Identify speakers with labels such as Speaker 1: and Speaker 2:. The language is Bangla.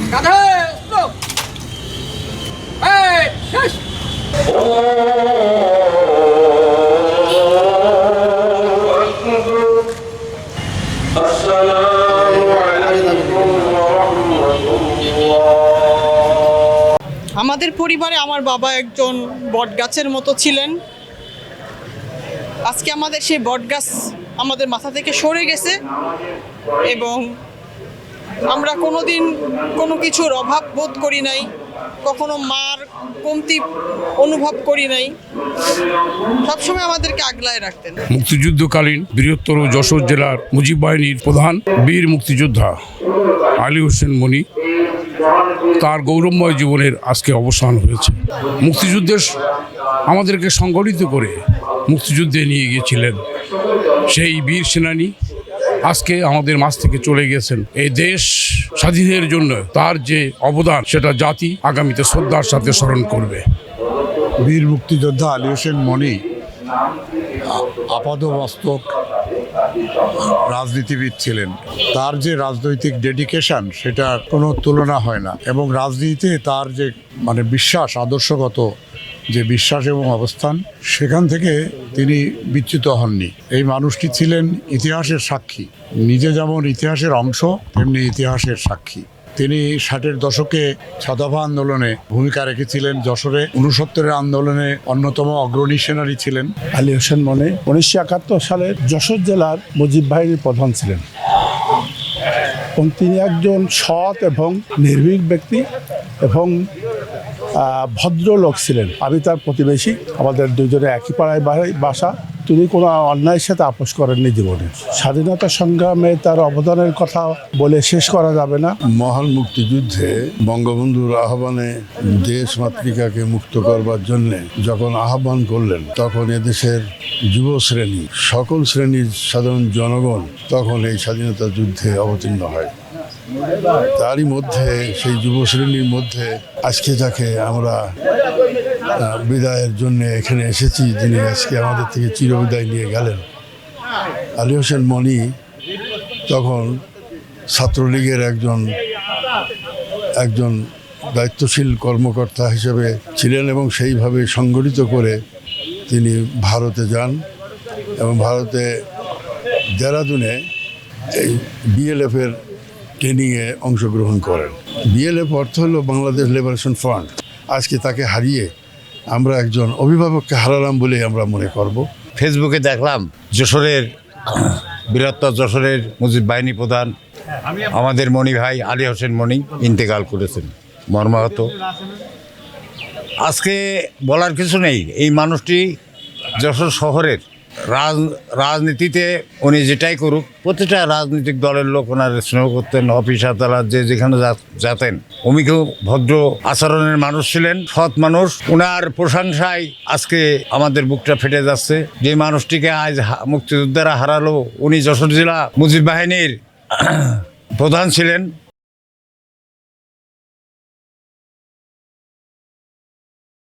Speaker 1: আমাদের পরিবারে আমার বাবা একজন বটগাছের মতো ছিলেন। আজকে আমাদের সেই বটগাছ আমাদের মাথা থেকে সরে গেছে এবং আমরা কোনোদিন কোনো কিছুর অভাব বোধ করি নাই, কখনো মার কমতি অনুভব করি নাই। সবসময় আমাদেরকে আগলায় রাখতেন।
Speaker 2: মুক্তিযুদ্ধকালীন বৃহত্তর যশোর জেলার মুজিব বাহিনীর প্রধান বীর মুক্তিযোদ্ধা আলী হোসেন মনি, তার গৌরবময় জীবনের আজকে অবসান হয়েছে। মুক্তিযুদ্ধের আমাদেরকে সংগঠিত করে মুক্তিযুদ্ধে নিয়ে গিয়েছিলেন সেই বীর সেনানী আজকে আমাদের মাঝ থেকে চলে গেছেন। এই দেশ স্বাধীনের জন্য তার যে অবদান সেটা জাতি আগামীতে শ্রদ্ধার সাথে স্মরণ করবে।
Speaker 3: বীর মুক্তিযোদ্ধা আলী হোসেন মনি আপাদমস্তক রাজনীতিবিদ ছিলেন। তার যে রাজনৈতিক ডেডিকেশন সেটার কোনো তুলনা হয় না, এবং রাজনীতিতে তার যে বিশ্বাস, আদর্শগত যে বিশ্বাস এবং অবস্থান, সেখান থেকে তিনি বিচ্যুত হননি। এই মানুষটি ছিলেন ইতিহাসের সাক্ষী, নিজে যেমন ইতিহাসের অংশ তেমনি ইতিহাসের সাক্ষী। তিনি 60-এর দশকে ছাত্রভা আন্দোলনে ভূমিকা রেখেছিলেন। যশোরে 69-এর আন্দোলনে অন্যতম অগ্রণী সেনানী ছিলেন।
Speaker 4: আলী হোসেন মনি 1971 সালের যশোর জেলার মুজিব বাহিনীর প্রধান ছিলেন এবং তিনি একজন সৎ এবং নির্ভীক ব্যক্তি এবং ভদ্রলোক ছিলেন। আমি তার প্রতিবেশী, আমাদের দুজনে একই পাড়ায় বাসা। তিনি কোনো অন্যায়ের সাথে আপোষ করেননি জীবনে। স্বাধীনতা সংগ্রামে তার অবদানের কথা বলে শেষ করা যাবে না।
Speaker 5: মহান মুক্তিযুদ্ধে বঙ্গবন্ধুর আহ্বানে দেশ মাতৃকাকে মুক্ত করবার জন্য যখন আহ্বান করলেন, তখন এদেশের যুব শ্রেণী, সকল শ্রেণীর সাধারণ জনগণ তখন এই স্বাধীনতা যুদ্ধে অবতীর্ণ হয়। তারই মধ্যে সেই যুব শ্রেণীর মধ্যে আজকে যাকে আমরা বিদায়ের জন্য এখানে এসেছি, যিনি আজকে আমাদের থেকে চিরবিদায় নিয়ে গেলেন, আলী হোসেন মনি তখন ছাত্রলীগের একজন দায়িত্বশীল কর্মকর্তা হিসেবে ছিলেন এবং সেইভাবে সংগঠিত করে তিনি ভারতে যান এবং ভারতে দেরাদুনে এই বিএলএফের ট্রেনিংয়ে অংশগ্রহণ করেন। বিএলএফ অর্থ হলো বাংলাদেশ লিবারেশন ফ্রন্ট। আজকে তাকে হারিয়ে আমরা একজন অভিভাবককে হারালাম বলে আমরা মনে করব।
Speaker 6: ফেসবুকে দেখলাম যশোরের বৃহত্তর যশোরের মুজিব বাহিনী প্রধান আমাদের মনি ভাই আলী হোসেন মনি ইন্তেকাল করেছেন, মর্মাহত। আজকে বলার কিছু নেই। এই মানুষটি যশোর শহরের রাজনীতিতে উনি যেটাই করুক, প্রতিটা রাজনৈতিক দলের লোক ওনার স্নেহ করতেন। অফিস আদালত যে যেখানে যেতেন, উনি খুব ভদ্র আচরণের মানুষ ছিলেন, সৎ মানুষ। ওনার প্রশংসায় আজকে আমাদের বুকটা ফেটে যাচ্ছে। যে মানুষটিকে আজ মুক্তিযোদ্ধারা হারালো, উনি যশোর জেলা মুজিব বাহিনীর প্রধান ছিলেন।